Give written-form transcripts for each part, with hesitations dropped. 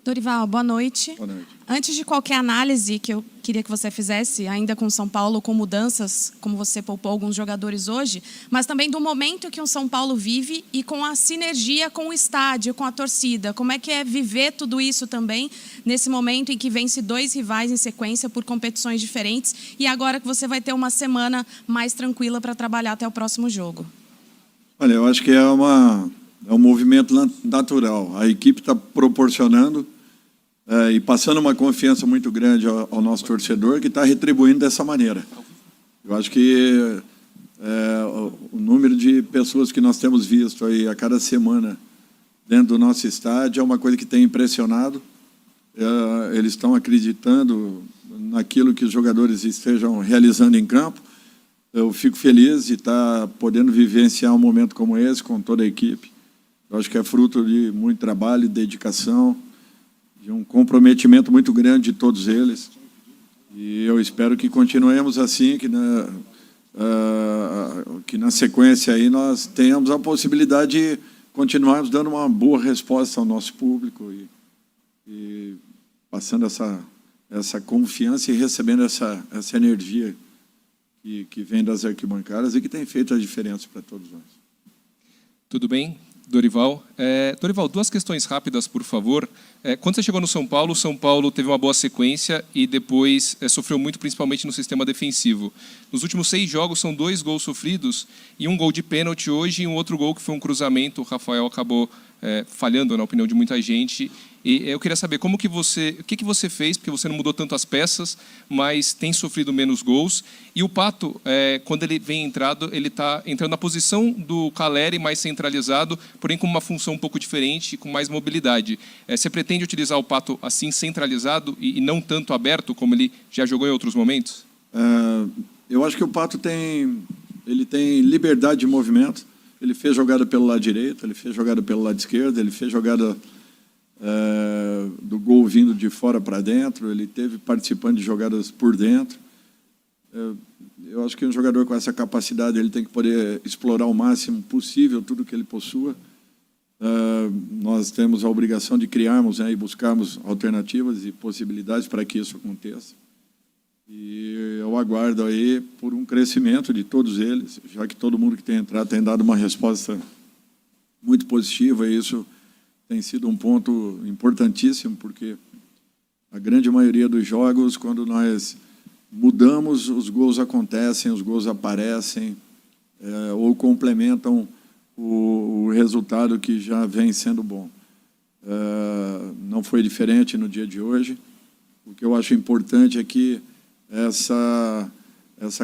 Dorival, boa noite. Boa noite. Antes de qualquer análise que eu queria que você fizesse, ainda com o São Paulo, com mudanças, como você poupou alguns jogadores hoje, mas também do momento que o São Paulo vive e com a sinergia com o estádio, com a torcida. Como é que é viver tudo isso também, nesse momento em que vence 2 rivais em sequência por competições diferentes e agora que você vai ter uma semana mais tranquila para trabalhar até o próximo jogo? Olha, eu acho que é um movimento natural. A equipe está proporcionando e passando uma confiança muito grande ao nosso torcedor, que está retribuindo dessa maneira. Eu acho que o número de pessoas que nós temos visto aí a cada semana dentro do nosso estádio é uma coisa que tem impressionado. Eles estão acreditando naquilo que os jogadores estejam realizando em campo. Eu fico feliz de estar podendo vivenciar um momento como esse com toda a equipe. Eu acho que é fruto de muito trabalho, dedicação, de um comprometimento muito grande de todos eles. E eu espero que continuemos assim, que na sequência aí nós tenhamos a possibilidade de continuarmos dando uma boa resposta ao nosso público e passando essa confiança e recebendo essa energia que vem das arquibancadas e que tem feito a diferença para todos nós. Tudo bem, Dorival? Dorival, 2 questões rápidas, por favor. Quando você chegou no São Paulo teve uma boa sequência e depois sofreu muito, principalmente no sistema defensivo. Nos últimos 6 jogos, são 2 gols sofridos e um gol de pênalti hoje e um outro gol que foi um cruzamento. O Rafael acabou falhando, na opinião de muita gente. E eu queria saber o que você fez, porque você não mudou tanto as peças, mas tem sofrido menos gols. E o Pato, quando ele vem entrado, ele está entrando na posição do Calleri, mais centralizado, porém com uma função um pouco diferente, com mais mobilidade. Você pretende utilizar o Pato assim, centralizado e não tanto aberto, como ele já jogou em outros momentos? Eu acho que o Pato tem liberdade de movimento. Ele fez jogada pelo lado direito, ele fez jogada pelo lado esquerdo, ele fez jogada do gol vindo de fora para dentro, ele teve participando de jogadas por dentro. Eu acho que um jogador com essa capacidade ele tem que poder explorar o máximo possível tudo que ele possua. Nós temos a obrigação de criarmos e buscarmos alternativas e possibilidades para que isso aconteça. E eu aguardo aí por um crescimento de todos eles, já que todo mundo que tem entrado tem dado uma resposta muito positiva, e isso tem sido um ponto importantíssimo, porque a grande maioria dos jogos, quando nós mudamos, os gols acontecem, os gols aparecem, ou complementam o resultado que já vem sendo bom. Não foi diferente no dia de hoje. O que eu acho importante é que essa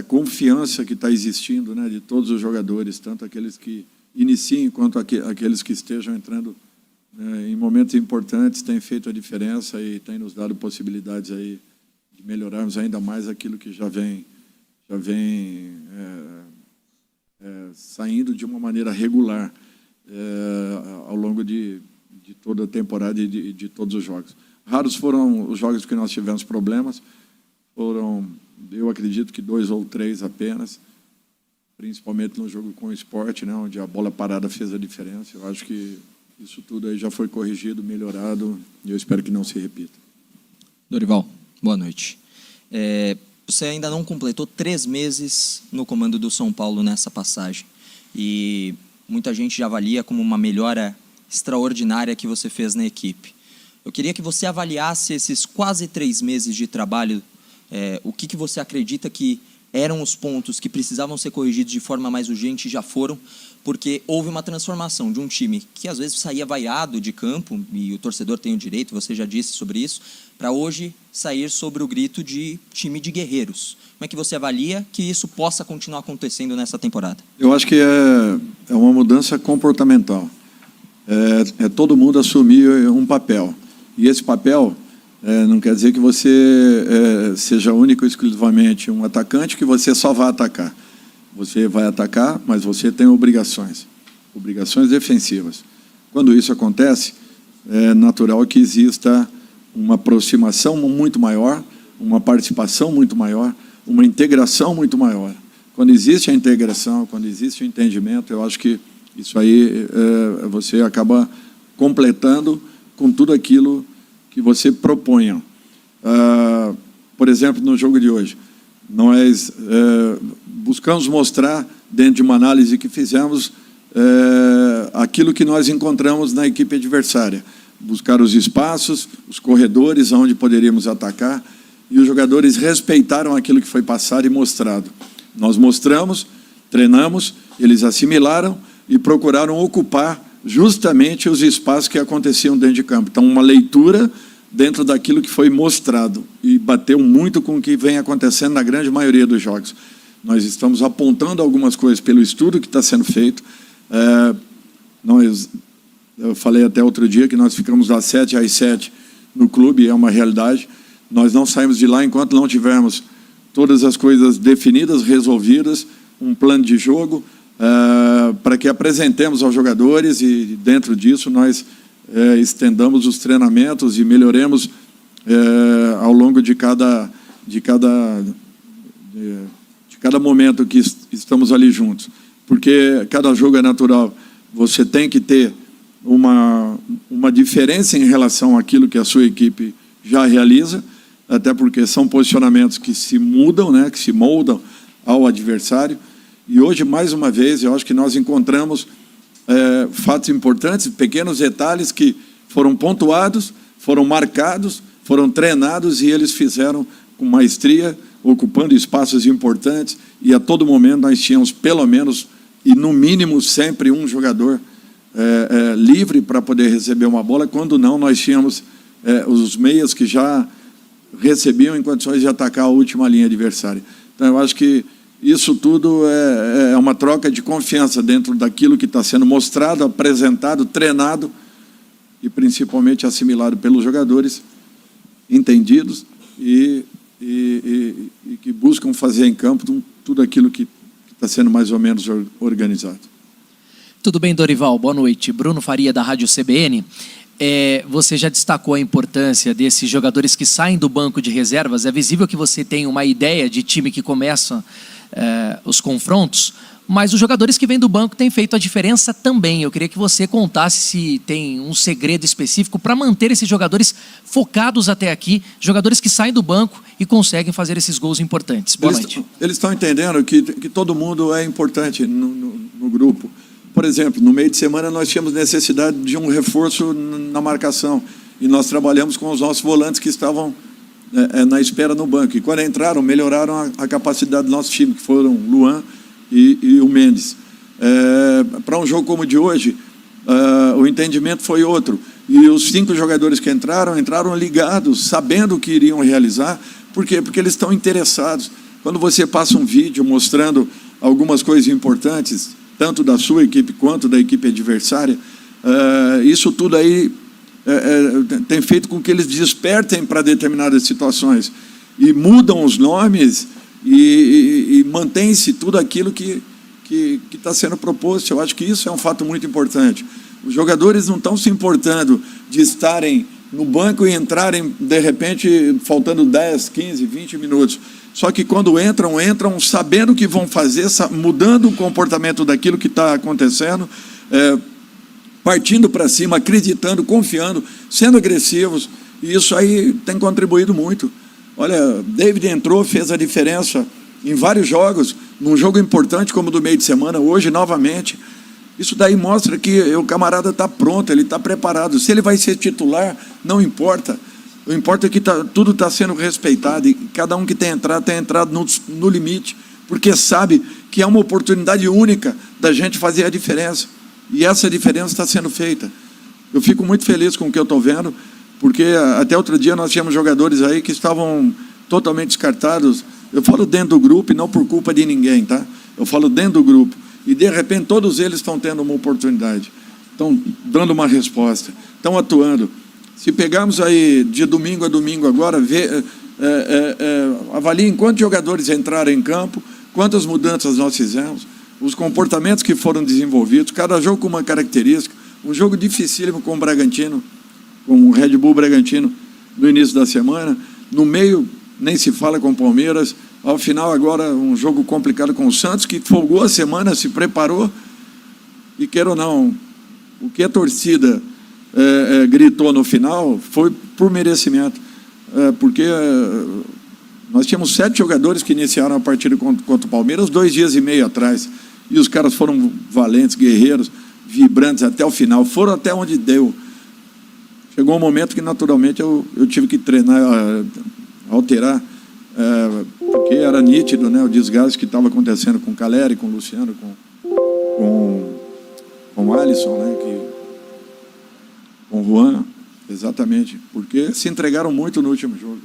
confiança que está existindo, né, de todos os jogadores, tanto aqueles que iniciem quanto aqueles que estejam entrando em momentos importantes, tem feito a diferença e tem nos dado possibilidades aí de melhorarmos ainda mais aquilo que já vem saindo de uma maneira regular ao longo de toda a temporada e de todos os jogos. Raros foram os jogos que nós tivemos problemas, foram, eu acredito que 2 ou 3 apenas, principalmente no jogo com o Sport, né, onde a bola parada fez a diferença. Eu acho que isso tudo aí já foi corrigido, melhorado, e eu espero que não se repita. Dorival, boa noite. Você ainda não completou 3 meses no comando do São Paulo nessa passagem, e muita gente já avalia como uma melhora extraordinária que você fez na equipe. Eu queria que você avaliasse esses quase 3 meses de trabalho, o que você acredita que eram os pontos que precisavam ser corrigidos de forma mais urgente e já foram, porque houve uma transformação de um time que às vezes saía vaiado de campo, e o torcedor tem o direito, você já disse sobre isso, para hoje sair sobre o grito de time de guerreiros. Como é que você avalia que isso possa continuar acontecendo nessa temporada? Eu acho que é uma mudança comportamental. Todo mundo assumir um papel. E esse papel não quer dizer que você seja único e exclusivamente um atacante, que você só vai atacar. Você vai atacar, mas você tem obrigações defensivas. Quando isso acontece, é natural que exista uma aproximação muito maior, uma participação muito maior, uma integração muito maior. Quando existe a integração, quando existe o entendimento, eu acho que isso aí você acaba completando com tudo aquilo que você proponha. Por exemplo, no jogo de hoje, nós buscamos mostrar, dentro de uma análise que fizemos, aquilo que nós encontramos na equipe adversária. Buscar os espaços, os corredores onde poderíamos atacar, e os jogadores respeitaram aquilo que foi passado e mostrado. Nós mostramos, treinamos, eles assimilaram e procuraram ocupar justamente os espaços que aconteciam dentro de campo. Então, uma leitura dentro daquilo que foi mostrado, e bateu muito com o que vem acontecendo na grande maioria dos jogos. Nós estamos apontando algumas coisas pelo estudo que está sendo feito. Eu falei até outro dia que nós ficamos das 7 às 7 no clube, é uma realidade. Nós não saímos de lá enquanto não tivermos todas as coisas definidas, resolvidas, um plano de jogo, para que apresentemos aos jogadores e, dentro disso, nós estendamos os treinamentos e melhoremos ao longo de cada momento que estamos ali juntos. Porque cada jogo é natural. Você tem que ter uma diferença em relação àquilo que a sua equipe já realiza, até porque são posicionamentos que se mudam, né, que se moldam ao adversário. E hoje, mais uma vez, eu acho que nós encontramos fatos importantes, pequenos detalhes que foram pontuados, foram marcados, foram treinados, e eles fizeram com maestria, ocupando espaços importantes, e a todo momento nós tínhamos pelo menos, e no mínimo sempre, um jogador livre para poder receber uma bola. Quando não, nós tínhamos os meias que já recebiam em condições de atacar a última linha adversária. Então, eu acho que isso tudo é uma troca de confiança dentro daquilo que está sendo mostrado, apresentado, treinado e principalmente assimilado pelos jogadores, entendidos e que buscam fazer em campo tudo aquilo que está sendo mais ou menos organizado. Tudo bem, Dorival? Boa noite. Bruno Faria, da Rádio CBN. Você já destacou a importância desses jogadores que saem do banco de reservas. É visível que você tem uma ideia de time que começa os confrontos, mas os jogadores que vêm do banco têm feito a diferença também. Eu queria que você contasse se tem um segredo específico para manter esses jogadores focados até aqui, jogadores que saem do banco e conseguem fazer esses gols importantes. Boa noite. Eles estão entendendo que todo mundo é importante no grupo. Por exemplo, no meio de semana nós tínhamos necessidade de um reforço na marcação, e nós trabalhamos com os nossos volantes que estavam na espera no banco. E quando entraram, melhoraram a capacidade do nosso time, que foram o Luan e o Mendes. Para um jogo como o de hoje, o entendimento foi outro. E os 5 jogadores que entraram ligados, sabendo o que iriam realizar. Por quê? Porque eles estão interessados. Quando você passa um vídeo mostrando algumas coisas importantes, tanto da sua equipe quanto da equipe adversária, isso tudo aí tem feito com que eles despertem para determinadas situações e mudam os nomes e mantém-se tudo aquilo que está sendo proposto. Eu acho que isso é um fato muito importante. Os jogadores não estão se importando de estarem no banco e entrarem, de repente, faltando 10, 15, 20 minutos. Só que quando entram sabendo o que vão fazer, mudando o comportamento daquilo que está acontecendo, partindo para cima, acreditando, confiando, sendo agressivos. E isso aí tem contribuído muito. Olha, David entrou, fez a diferença em vários jogos, num jogo importante como o do meio de semana, hoje novamente. Isso daí mostra que o camarada está pronto, ele está preparado. Se ele vai ser titular, não importa. O que importa é que tudo está sendo respeitado, e cada um que tem entrado no limite, porque sabe que é uma oportunidade única da gente fazer a diferença. E essa diferença está sendo feita. Eu fico muito feliz com o que eu estou vendo, porque até outro dia nós tínhamos jogadores aí que estavam totalmente descartados. Eu falo dentro do grupo e não por culpa de ninguém, tá? Eu falo dentro do grupo. E, de repente, todos eles estão tendo uma oportunidade. Estão dando uma resposta. Estão atuando. Se pegarmos aí de domingo a domingo agora, avaliem quantos jogadores entraram em campo, quantas mudanças nós fizemos, os comportamentos que foram desenvolvidos, cada jogo com uma característica. Um jogo dificílimo com o Bragantino, com o Red Bull Bragantino, no início da semana. No meio, nem se fala com o Palmeiras. Ao final, agora, um jogo complicado com o Santos, que folgou a semana, se preparou. E, queira ou não, o que a torcida gritou no final foi por merecimento, porque nós tínhamos 7 jogadores que iniciaram a partida contra o Palmeiras 2 dias e meio atrás, e os caras foram valentes, guerreiros, vibrantes até o final, foram até onde deu. Chegou um momento que, naturalmente, eu tive que treinar, alterar, porque era nítido, né, o desgaste que estava acontecendo com o Caleri, com o Luciano, com o Alisson, né, com o Juan, exatamente, porque se entregaram muito no último jogo.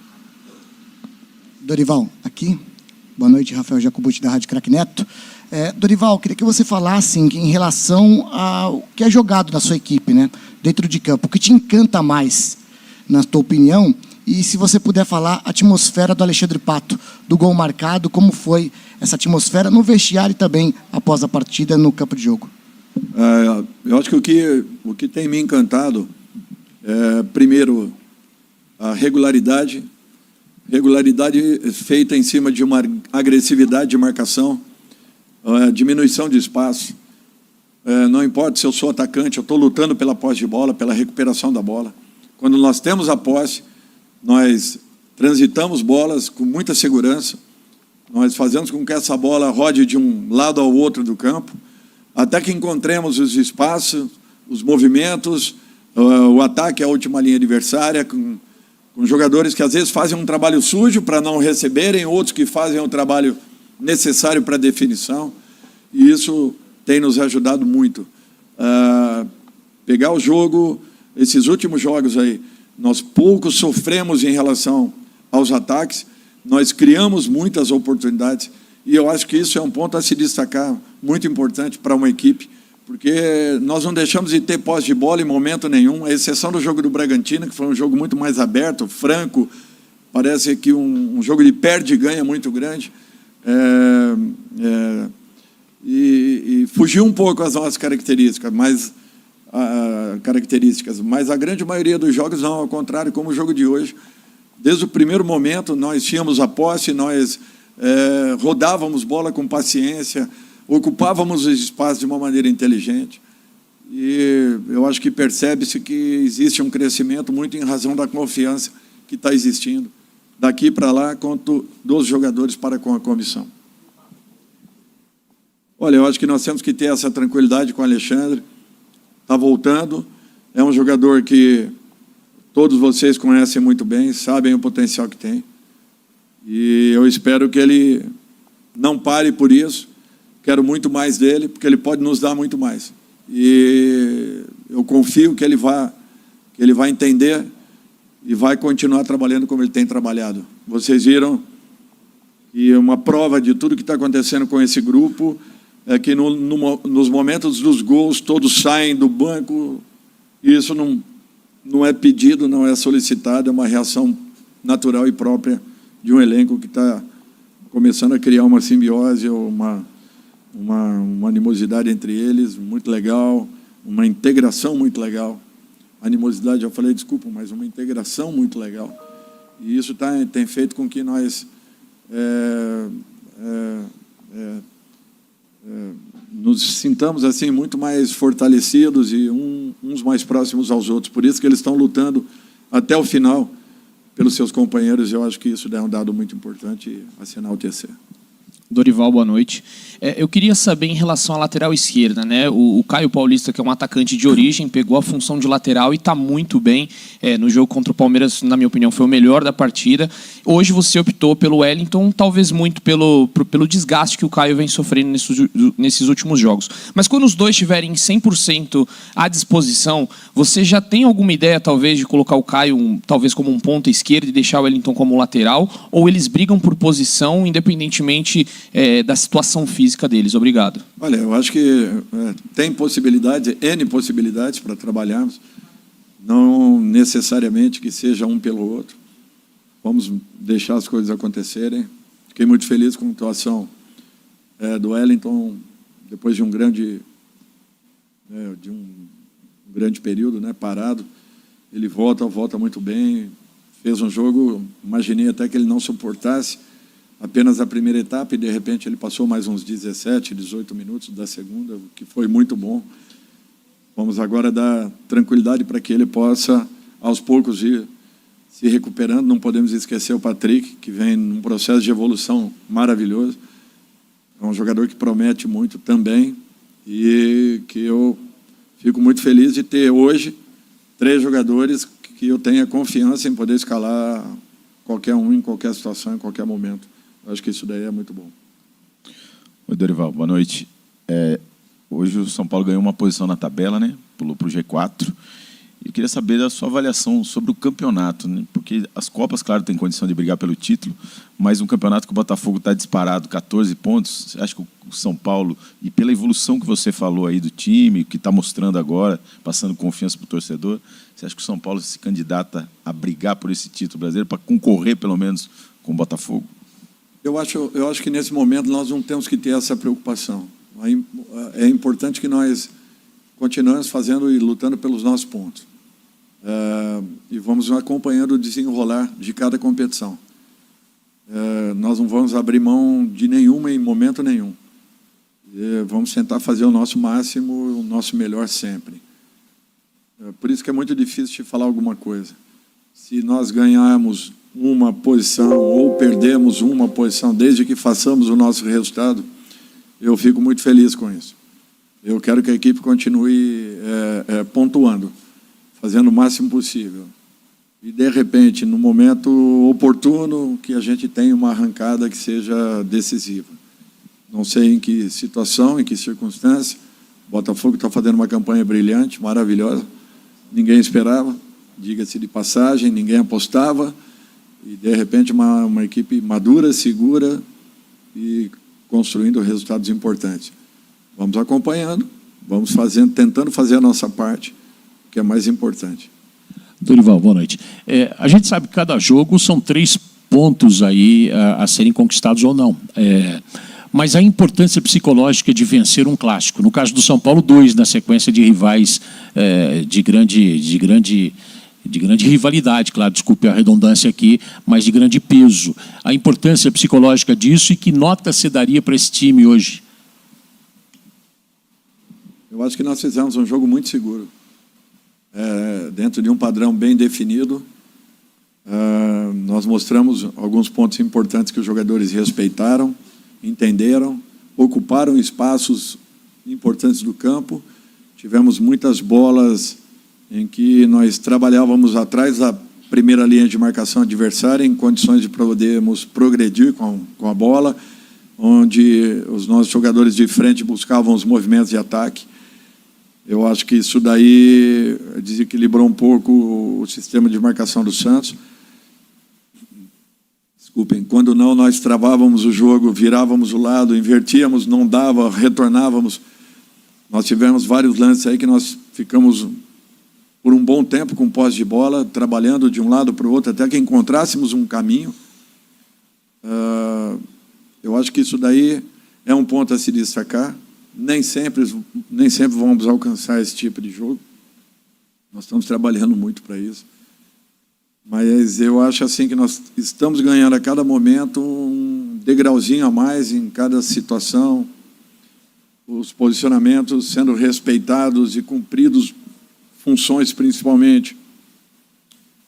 Dorival, aqui. Boa noite, Rafael Jacobucci, da Rádio Craque Neto. Dorival, queria que você falasse em relação ao que é jogado na sua equipe, né, dentro de campo, o que te encanta mais, na tua opinião, e se você puder falar a atmosfera do Alexandre Pato, do gol marcado, como foi essa atmosfera no vestiário e também após a partida no campo de jogo. Eu acho que o que tem me encantado é, primeiro, a regularidade feita em cima de uma agressividade de marcação, diminuição de espaço. Não importa se eu sou atacante, eu estou lutando pela posse de bola, pela recuperação da bola. Quando nós temos a posse, nós transitamos bolas com muita segurança, nós fazemos com que essa bola rode de um lado ao outro do campo, até que encontremos os espaços, os movimentos, o ataque à última linha adversária, com jogadores que às vezes fazem um trabalho sujo para não receberem, outros que fazem o trabalho necessário para a definição, e isso tem nos ajudado muito. Pegar o jogo, esses últimos jogos aí, nós pouco sofremos em relação aos ataques, nós criamos muitas oportunidades, e eu acho que isso é um ponto a se destacar, muito importante para uma equipe, porque nós não deixamos de ter posse de bola em momento nenhum, à exceção do jogo do Bragantino, que foi um jogo muito mais aberto, franco, parece que um jogo de perde e ganha muito grande, e fugiu um pouco as nossas características, mas a grande maioria dos jogos não, ao contrário, como o jogo de hoje. Desde o primeiro momento, nós tínhamos a posse, nós rodávamos bola com paciência, ocupávamos os espaços de uma maneira inteligente. E eu acho que percebe-se que existe um crescimento muito em razão da confiança que está existindo, daqui para lá, quanto dos jogadores para com a comissão. Olha, eu acho que nós temos que ter essa tranquilidade com o Alexandre. Está voltando, é um jogador que todos vocês conhecem muito bem, sabem o potencial que tem. E eu espero que ele não pare por isso. Quero muito mais dele, porque ele pode nos dar muito mais. E eu confio que ele vai entender e vai continuar trabalhando como ele tem trabalhado. Vocês viram que uma prova de tudo que está acontecendo com esse grupo é que nos momentos dos gols todos saem do banco, e isso não é pedido, não é solicitado, é uma reação natural e própria de um elenco que está começando a criar uma simbiose, uma animosidade entre eles muito legal, uma integração muito legal. Animosidade, já falei, desculpa, mas uma integração muito legal. E isso tem feito com que nós nos sintamos assim muito mais fortalecidos e uns mais próximos aos outros. Por isso que eles estão lutando até o final pelos seus companheiros. Eu acho que isso é um dado muito importante a se enaltecer. Dorival, boa noite. Eu queria saber em relação à lateral esquerda, né? O Caio Paulista, que é um atacante de origem, pegou a função de lateral e está muito bem. No jogo contra o Palmeiras, na minha opinião, foi o melhor da partida. Hoje você optou pelo Wellington, talvez muito pelo desgaste que o Caio vem sofrendo nesses últimos jogos. Mas quando os dois estiverem 100% à disposição, você já tem alguma ideia, talvez, de colocar o Caio talvez como um ponta esquerda e deixar o Wellington como lateral? Ou eles brigam por posição, independentemente da situação física deles? Obrigado. Olha, eu acho que tem possibilidades, N possibilidades para trabalharmos, não necessariamente que seja um pelo outro. Vamos deixar as coisas acontecerem. Fiquei muito feliz com a atuação do Wellington, depois de um grande período, né, parado. Ele volta muito bem, fez um jogo, imaginei até que ele não suportasse apenas a primeira etapa, e de repente ele passou mais uns 17, 18 minutos da segunda, o que foi muito bom. Vamos agora dar tranquilidade para que ele possa, aos poucos, ir se recuperando. Não podemos esquecer o Patrick, que vem num processo de evolução maravilhoso. É um jogador que promete muito também e que eu fico muito feliz de ter hoje 3 jogadores que eu tenha confiança em poder escalar qualquer um, em qualquer situação, em qualquer momento. Eu acho que isso daí é muito bom. Oi, Dorival, boa noite. Hoje o São Paulo ganhou uma posição na tabela, né? Pulou para o G4. Eu queria saber a sua avaliação sobre o campeonato, né? Porque as Copas, claro, têm condição de brigar pelo título, mas um campeonato que o Botafogo está disparado, 14 pontos, você acha que o São Paulo, e pela evolução que você falou aí do time, que está mostrando agora, passando confiança para o torcedor, você acha que o São Paulo se candidata a brigar por esse título brasileiro, para concorrer pelo menos com o Botafogo? Eu acho que nesse momento nós não temos que ter essa preocupação. É importante que nós continuemos fazendo e lutando pelos nossos pontos. E vamos acompanhando o desenrolar de cada competição. Nós não vamos abrir mão de nenhuma em momento nenhum. Vamos tentar fazer o nosso máximo, o nosso melhor sempre. Por isso que é muito difícil de falar alguma coisa. Se nós ganharmos uma posição ou perdemos uma posição, desde que façamos o nosso resultado, eu fico muito feliz com isso. Eu quero que a equipe continue pontuando, fazendo o máximo possível. E, de repente, no momento oportuno, que a gente tenha uma arrancada que seja decisiva. Não sei em que situação, em que circunstância. O Botafogo está fazendo uma campanha brilhante, maravilhosa. Ninguém esperava, diga-se de passagem, ninguém apostava. E, de repente, uma equipe madura, segura e construindo resultados importantes. Vamos acompanhando, vamos tentando fazer a nossa parte, que é mais importante. Dorival, boa noite. A gente sabe que cada jogo são 3 pontos aí a serem conquistados ou não. Mas a importância psicológica de vencer um clássico. No caso do São Paulo, 2 na sequência de rivais de grande rivalidade, claro, desculpe a redundância aqui, mas de grande peso. A importância psicológica disso e que nota se daria para esse time hoje? Eu acho que nós fizemos um jogo muito seguro. Dentro de um padrão bem definido. Nós mostramos alguns pontos importantes que os jogadores respeitaram, entenderam, ocuparam espaços importantes do campo. Tivemos muitas bolas em que nós trabalhávamos atrás da primeira linha de marcação adversária, em condições de podermos progredir com a bola, onde os nossos jogadores de frente buscavam os movimentos de ataque. Eu acho que isso daí desequilibrou um pouco o sistema de marcação do Santos. Desculpem, quando não, nós travávamos o jogo, virávamos o lado, invertíamos, não dava, retornávamos. Nós tivemos vários lances aí que nós ficamos por um bom tempo com posse de bola, trabalhando de um lado para o outro, até que encontrássemos um caminho. Eu acho que isso daí é um ponto a se destacar. Nem sempre vamos alcançar esse tipo de jogo. Nós estamos trabalhando muito para isso. Mas eu acho assim que nós estamos ganhando a cada momento um degrauzinho a mais em cada situação, os posicionamentos sendo respeitados e cumpridos, funções principalmente,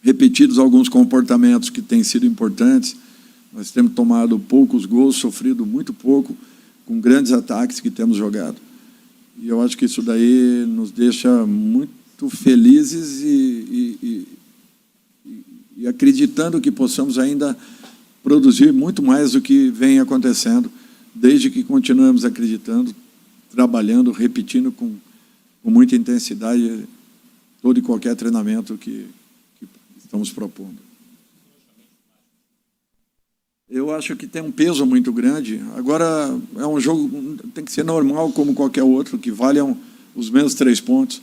repetidos alguns comportamentos que têm sido importantes. Nós temos tomado poucos gols, sofrido muito pouco, com grandes ataques que temos jogado. E eu acho que isso daí nos deixa muito felizes e acreditando que possamos ainda produzir muito mais do que vem acontecendo, desde que continuamos acreditando, trabalhando, repetindo com muita intensidade todo e qualquer treinamento que estamos propondo. Eu acho que tem um peso muito grande. Agora, é um jogo, tem que ser normal como qualquer outro, que valham os mesmos 3 pontos.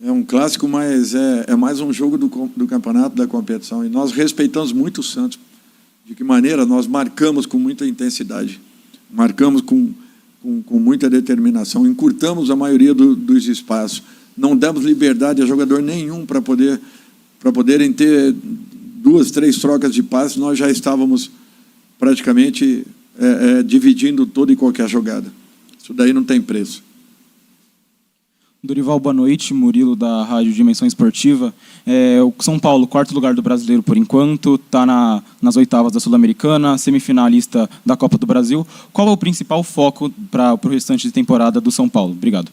É um clássico, mas é mais um jogo do campeonato, da competição. E nós respeitamos muito o Santos. De que maneira? Nós marcamos com muita intensidade, marcamos com muita determinação, encurtamos a maioria dos espaços. Não damos liberdade a jogador nenhum para poderem ter 2, 3 trocas de passes. Nós já estávamos praticamente dividindo toda e qualquer jogada. Isso daí não tem preço. Dorival, boa noite. Murilo, da Rádio Dimensão Esportiva. O São Paulo, 4º lugar do Brasileiro por enquanto, está nas oitavas da Sul-Americana, semifinalista da Copa do Brasil. Qual é o principal foco para o restante de temporada do São Paulo? Obrigado.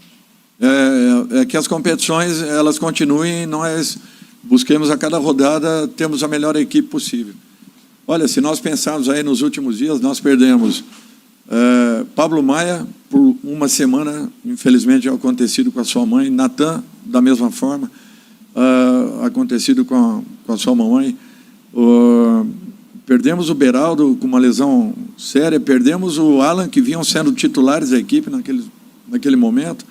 É que as competições elas continuem, nós busquemos a cada rodada, temos a melhor equipe possível. Olha, se nós pensarmos aí nos últimos dias, nós perdemos Pablo Maia, por uma semana, infelizmente, acontecido com a sua mãe. Natan, da mesma forma, acontecido com a sua mamãe. Perdemos o Beraldo com uma lesão séria. Perdemos o Alan, que vinham sendo titulares da equipe naquele momento.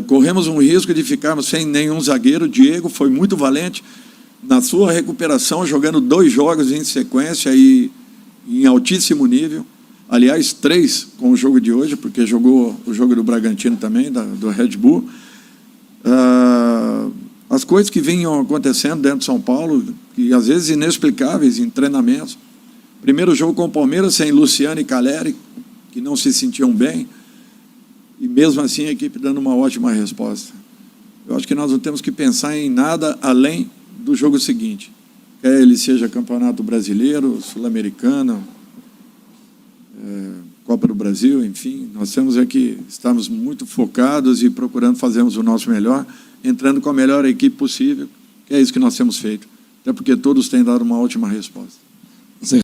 Corremos um risco de ficarmos sem nenhum zagueiro. Diego foi muito valente na sua recuperação, jogando 2 jogos em sequência e em altíssimo nível. Aliás, 3 com o jogo de hoje, porque jogou o jogo do Bragantino também, do Red Bull. As coisas que vinham acontecendo dentro de São Paulo, que às vezes inexplicáveis em treinamentos. Primeiro jogo com o Palmeiras, sem Luciano e Caleri, que não se sentiam bem, e mesmo assim a equipe dando uma ótima resposta. Eu acho que nós não temos que pensar em nada além do jogo seguinte, quer ele seja Campeonato Brasileiro, Sul-Americano, Copa do Brasil, enfim, nós temos que estarmos muito focados e procurando fazermos o nosso melhor, entrando com a melhor equipe possível, que é isso que nós temos feito, até porque todos têm dado uma ótima resposta.